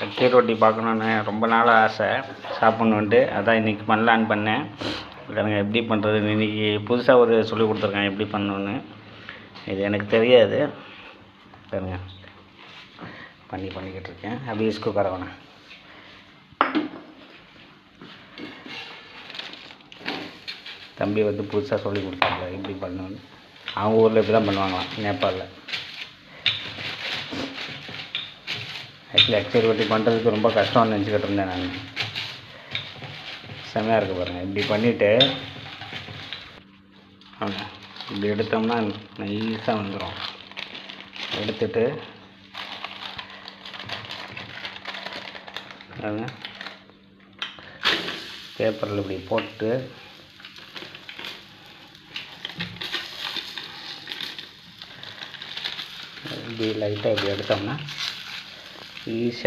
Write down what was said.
அக்கி ரொட்டி பார்க்கணுன்னு ரொம்ப நாளாக ஆசை சாப்பிட்ணுன்ட்டு, அதான் இன்றைக்கி பண்ணலான்னு பண்ணேன். எனக்கு எப்படி பண்ணுறதுன்னு இன்றைக்கி புதுசாக ஒரு சொல்லிக் கொடுத்துருக்கான் எப்படி பண்ணணுன்னு. இது எனக்கு தெரியாது. பாருங்க, பண்ணிக்கிட்டு இருக்கேன். அப்படியே குக்கரை வேணாம். தம்பி வந்து புதுசாக சொல்லி கொடுத்தாங்க எப்படி பண்ணணுன்னு. அவங்க ஊரில் இப்படி தான் பண்ணுவாங்களாம், நேபாளில். ஆக்சுவலி அக்ஷய ரொட்டி பண்ணுறதுக்கு ரொம்ப கஷ்டம்னு நினச்சிக்கிட்டு இருந்தேன் நான். செம்மையாக இருக்குது பாருங்கள். இப்படி பண்ணிவிட்டு இப்படி எடுத்தோம்னா நைஸாக வந்துடும். எடுத்துட்டு பேப்பரில் இப்படி போட்டு இப்படி லைட்டாக இப்படி எடுத்தோம்னா ஈஸியாக